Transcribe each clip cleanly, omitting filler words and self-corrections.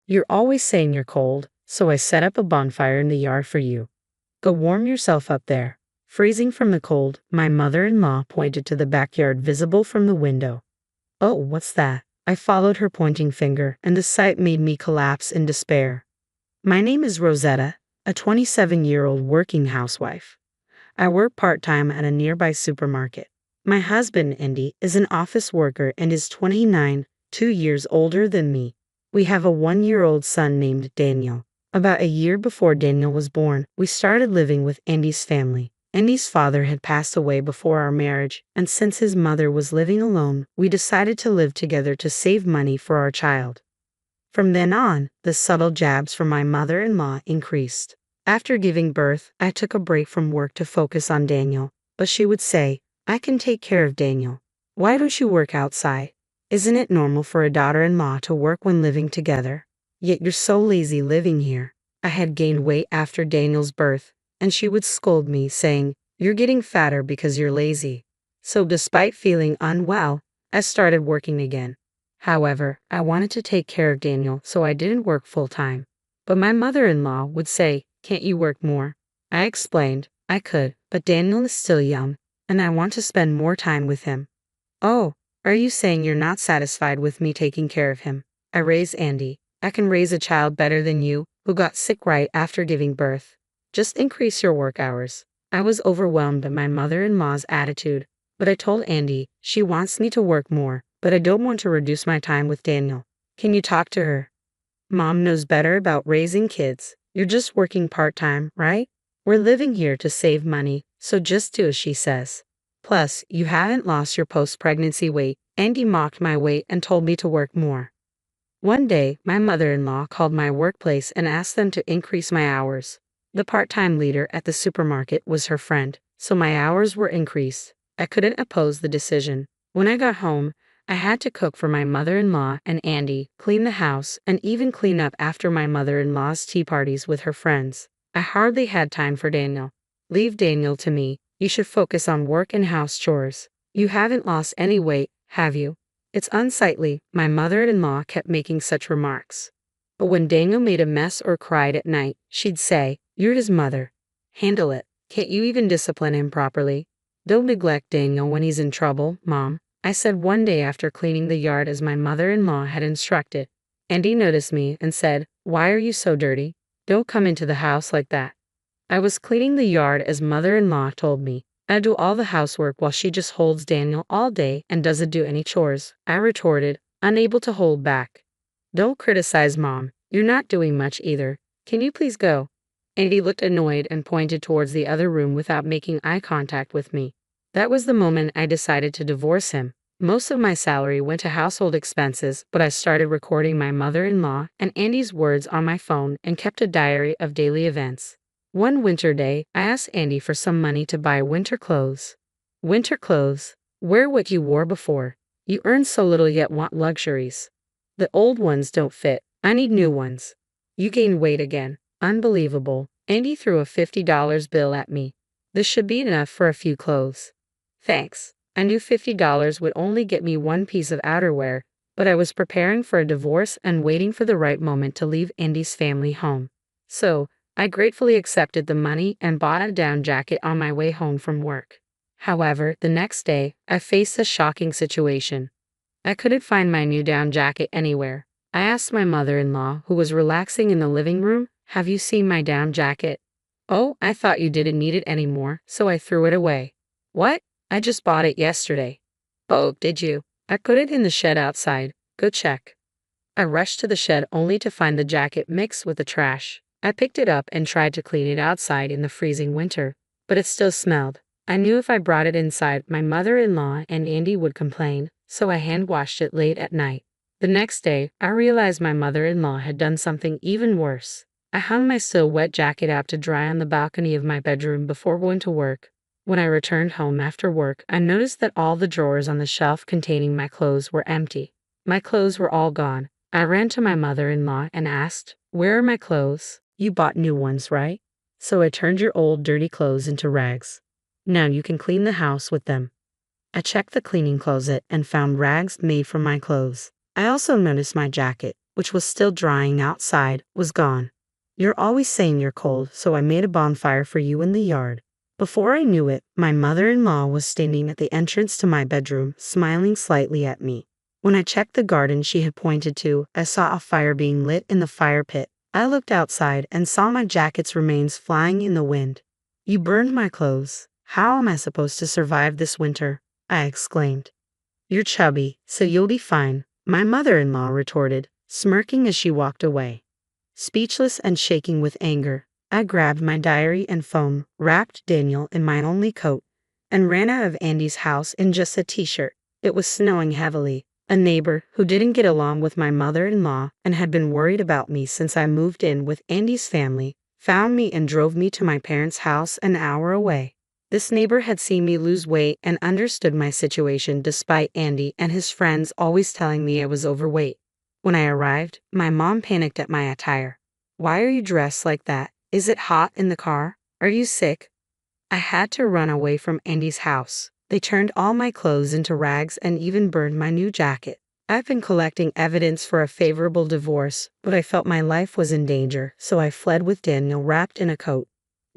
You're always saying you're cold, so I set up a bonfire in the yard for you. Go warm yourself up there. Freezing from the cold, my mother-in-law pointed to the backyard visible from the window. Oh, what's that? I followed her pointing finger, and the sight made me collapse in despair. My name is Rosetta, a 27-year-old working housewife. I work part-time at a nearby supermarket. My husband, Andy, is an office worker and is 29, 2 years older than me. We have a 1-year-old son named Daniel. About a year before Daniel was born, we started living with Andy's family. Andy's father had passed away before our marriage, and since his mother was living alone, we decided to live together to save money for our child. From then on, the subtle jabs from my mother-in-law increased. After giving birth, I took a break from work to focus on Daniel, but she would say, "I can take care of Daniel. Why don't you work outside? Isn't it normal for a daughter-in-law to work when living together? Yet you're so lazy living here." I had gained weight after Daniel's birth, and she would scold me, saying, "You're getting fatter because you're lazy." So despite feeling unwell, I started working again. However, I wanted to take care of Daniel, so I didn't work full-time. But my mother-in-law would say, "Can't you work more?" I explained, I could, but Daniel is still young, and I want to spend more time with him. "Oh, are you saying you're not satisfied with me taking care of him? I raised Andy. I can raise a child better than you, who got sick right after giving birth. Just increase your work hours." I was overwhelmed by my mother-in-law's attitude, but I told Andy she wants me to work more, but I don't want to reduce my time with Daniel. Can you talk to her? Mom knows better about raising kids. You're just working part-time, right? We're living here to save money, so just do as she says. Plus, you haven't lost your post-pregnancy weight. Andy mocked my weight and told me to work more. One day, my mother-in-law called my workplace and asked them to increase my hours. The part-time leader at the supermarket was her friend, so my hours were increased. I couldn't oppose the decision. When I got home, I had to cook for my mother-in-law and Andy, clean the house, and even clean up after my mother-in-law's tea parties with her friends. I hardly had time for Daniel. "Leave Daniel to me. You should focus on work and house chores. You haven't lost any weight, have you?" It's unsightly, my mother-in-law kept making such remarks. But when Daniel made a mess or cried at night, she'd say, "You're his mother. Handle it. Can't you even discipline him properly?" "Don't neglect Daniel when he's in trouble, Mom," I said one day after cleaning the yard as my mother-in-law had instructed. Andy noticed me and said, "Why are you so dirty? Don't come into the house like that." I was cleaning the yard as mother-in-law told me. I do all the housework while she just holds Daniel all day and doesn't do any chores, I retorted, unable to hold back. "Don't criticize Mom. You're not doing much either. Can you please go?" Andy looked annoyed and pointed towards the other room without making eye contact with me. That was the moment I decided to divorce him. Most of my salary went to household expenses, but I started recording my mother-in-law and Andy's words on my phone and kept a diary of daily events. One winter day, I asked Andy for some money to buy winter clothes. "Winter clothes? Wear what you wore before. You earn so little yet want luxuries. The old ones don't fit. I need new ones." "You gained weight again. Unbelievable." Andy threw a $50 bill at me. "This should be enough for a few clothes." "Thanks." I knew $50 would only get me one piece of outerwear, but I was preparing for a divorce and waiting for the right moment to leave Andy's family home. So, I gratefully accepted the money and bought a down jacket on my way home from work. However, the next day, I faced a shocking situation. I couldn't find my new down jacket anywhere. I asked my mother-in-law, who was relaxing in the living room, "Have you seen my down jacket?" "Oh, I thought you didn't need it anymore, so I threw it away." "What? I just bought it yesterday." "Oh, did you?" "I put it in the shed outside. Go check." I rushed to the shed only to find the jacket mixed with the trash. I picked it up and tried to clean it outside in the freezing winter, but it still smelled. I knew if I brought it inside, my mother-in-law and Andy would complain, so I hand-washed it late at night. The next day, I realized my mother-in-law had done something even worse. I hung my still wet jacket out to dry on the balcony of my bedroom before going to work. When I returned home after work, I noticed that all the drawers on the shelf containing my clothes were empty. My clothes were all gone. I ran to my mother-in-law and asked, "Where are my clothes? You bought new ones, right? So I turned your old dirty clothes into rags. Now you can clean the house with them." I checked the cleaning closet and found rags made from my clothes. I also noticed my jacket. which was still drying outside, was gone. You're always saying you're cold, so I made a bonfire for you in the yard. Before I knew it, my mother-in-law was standing at the entrance to my bedroom, smiling slightly at me. When I checked the garden she had pointed to, I saw a fire being lit in the fire pit. I looked outside and saw my jacket's remains flying in the wind. You burned my clothes. How am I supposed to survive this winter? I exclaimed. You're chubby, so you'll be fine, my mother-in-law retorted, smirking as she walked away. Speechless and shaking with anger, I grabbed my diary and phone, wrapped Daniel in my only coat, and ran out of Andy's house in just a t-shirt. It was snowing heavily. A neighbor, who didn't get along with my mother-in-law and had been worried about me since I moved in with Andy's family, found me and drove me to my parents' house an hour away. This neighbor had seen me lose weight and understood my situation despite Andy and his friends always telling me I was overweight. When I arrived, my mom panicked at my attire. Why are you dressed like that? Is it hot in the car? Are you sick? I had to run away from Andy's house. They turned all my clothes into rags and even burned my new jacket. I've been collecting evidence for a favorable divorce, but I felt my life was in danger, so I fled with Daniel wrapped in a coat.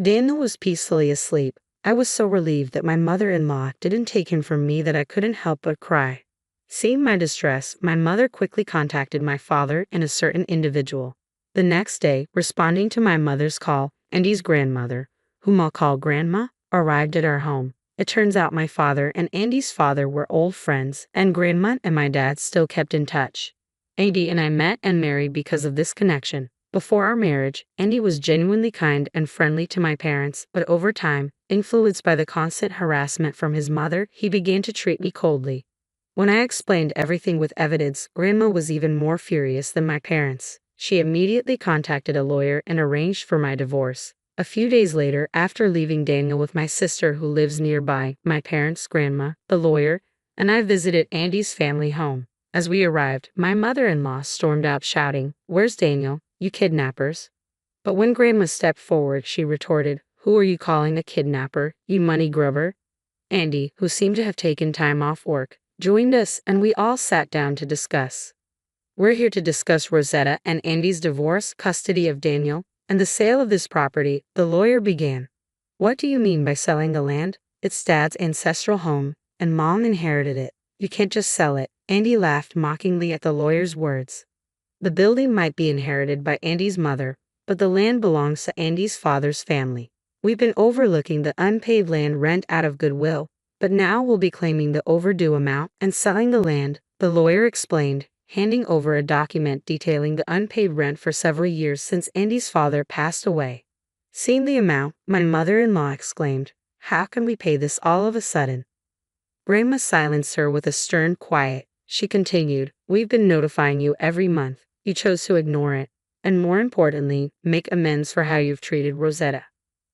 Daniel was peacefully asleep. I was so relieved that my mother-in-law didn't take him from me that I couldn't help but cry. Seeing my distress, my mother quickly contacted my father and a certain individual. The next day, responding to my mother's call, Andy's grandmother, whom I'll call Grandma, arrived at our home. It turns out my father and Andy's father were old friends, and Grandma and my dad still kept in touch. Andy and I met and married because of this connection. Before our marriage, Andy was genuinely kind and friendly to my parents, but over time, influenced by the constant harassment from his mother, he began to treat me coldly. When I explained everything with evidence, Grandma was even more furious than my parents. She immediately contacted a lawyer and arranged for my divorce. A few days later, after leaving Daniel with my sister who lives nearby, my parents' grandma, the lawyer, and I visited Andy's family home. As we arrived, my mother-in-law stormed out shouting, "Where's Daniel, you kidnappers?" But when Grandma stepped forward, she retorted, "Who are you calling a kidnapper, you money grubber?" Andy, who seemed to have taken time off work, joined us and we all sat down to discuss. We're here to discuss Rosetta and Andy's divorce, custody of Daniel, and the sale of this property, the lawyer began. What do you mean by selling the land? It's Dad's ancestral home, and Mom inherited it. You can't just sell it. Andy laughed mockingly at the lawyer's words. The building might be inherited by Andy's mother, but the land belongs to Andy's father's family. We've been overlooking the unpaid land rent out of goodwill, but now we'll be claiming the overdue amount and selling the land, the lawyer explained, handing over a document detailing the unpaid rent for several years since Andy's father passed away. Seeing the amount, my mother-in-law exclaimed, "How can we pay this all of a sudden?" Grandma silenced her with a stern quiet. She continued, "We've been notifying you every month. You chose to ignore it, and more importantly, make amends for how you've treated Rosetta.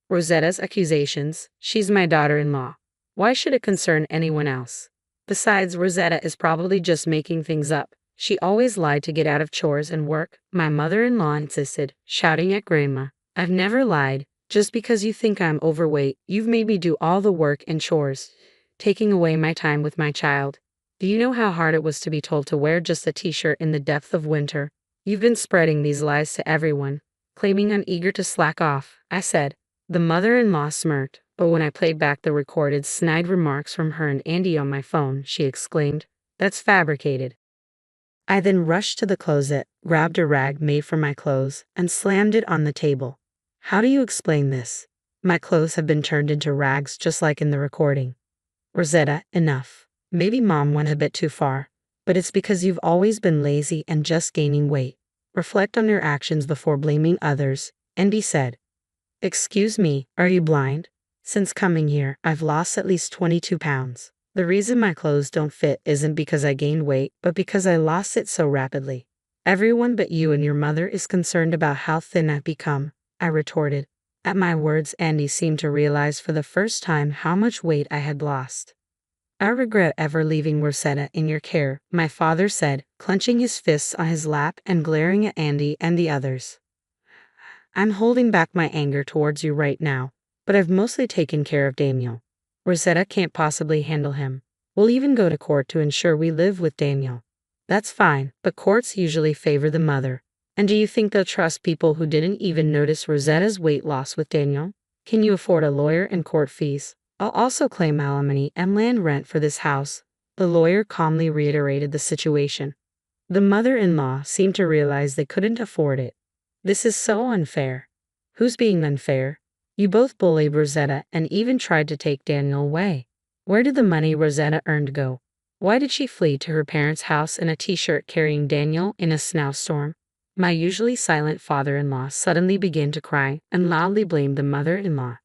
Rosetta's accusations, she's my daughter-in-law. Why should it concern anyone else? Besides, Rosetta is probably just making things up. She always lied to get out of chores and work," my mother-in-law insisted, shouting at Grandma. "I've never lied. Just because you think I'm overweight, you've made me do all the work and chores, taking away my time with my child. Do you know how hard it was to be told to wear just a t-shirt in the depth of winter? You've been spreading these lies to everyone, claiming I'm eager to slack off," I said. The mother-in-law smirked, but when I played back the recorded snide remarks from her and Andy on my phone, she exclaimed, "That's fabricated." I then rushed to the closet, grabbed a rag made from my clothes, and slammed it on the table. "How do you explain this? My clothes have been turned into rags just like in the recording." "Rosetta, enough. Maybe Mom went a bit too far, but it's because you've always been lazy and just gaining weight. Reflect on your actions before blaming others," Andy said. "Excuse me, are you blind? Since coming here, I've lost at least 22 pounds. The reason my clothes don't fit isn't because I gained weight, but because I lost it so rapidly. Everyone but you and your mother is concerned about how thin I've become," I retorted. At my words, Andy seemed to realize for the first time how much weight I had lost. "I regret ever leaving Rosetta in your care," my father said, clenching his fists on his lap and glaring at Andy and the others. "I'm holding back my anger towards you right now, but I've mostly taken care of Daniel. Rosetta can't possibly handle him. We'll even go to court to ensure we live with Daniel." That's fine, but courts usually favor the mother. And do you think they'll trust people who didn't even notice Rosetta's weight loss with Daniel? Can you afford a lawyer and court fees? I'll also claim alimony and land rent for this house. The lawyer calmly reiterated the situation. The mother-in-law seemed to realize they couldn't afford it. This is so unfair. Who's being unfair? You both bullied Rosetta and even tried to take Daniel away. Where did the money Rosetta earned go? Why did she flee to her parents' house in a t-shirt carrying Daniel in a snowstorm? My usually silent father-in-law suddenly began to cry and loudly blamed the mother-in-law.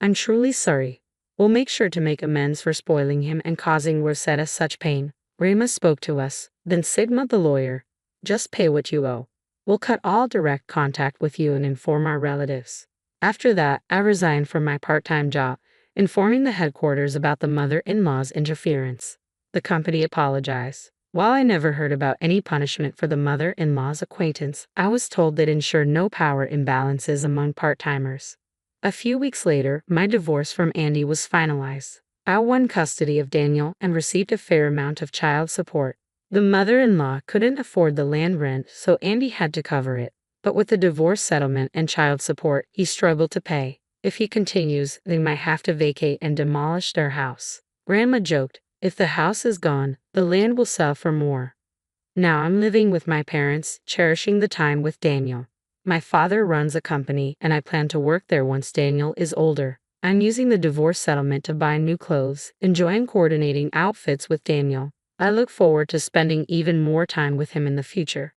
I'm truly sorry. We'll make sure to make amends for spoiling him and causing Rosetta such pain. Rama spoke to us, then Sigma the lawyer. Just pay what you owe. We'll cut all direct contact with you and inform our relatives. After that, I resigned from my part-time job, informing the headquarters about the mother-in-law's interference. The company apologized. While I never heard about any punishment for the mother-in-law's acquaintance, I was told that ensured no power imbalances among part-timers. A few weeks later, my divorce from Andy was finalized. I won custody of Daniel and received a fair amount of child support. The mother-in-law couldn't afford the land rent, so Andy had to cover it. But with the divorce settlement and child support, he struggled to pay. If he continues, they might have to vacate and demolish their house. Grandma joked, if the house is gone, the land will sell for more. Now I'm living with my parents, cherishing the time with Daniel. My father runs a company, and I plan to work there once Daniel is older. I'm using the divorce settlement to buy new clothes, enjoying coordinating outfits with Daniel. I look forward to spending even more time with him in the future.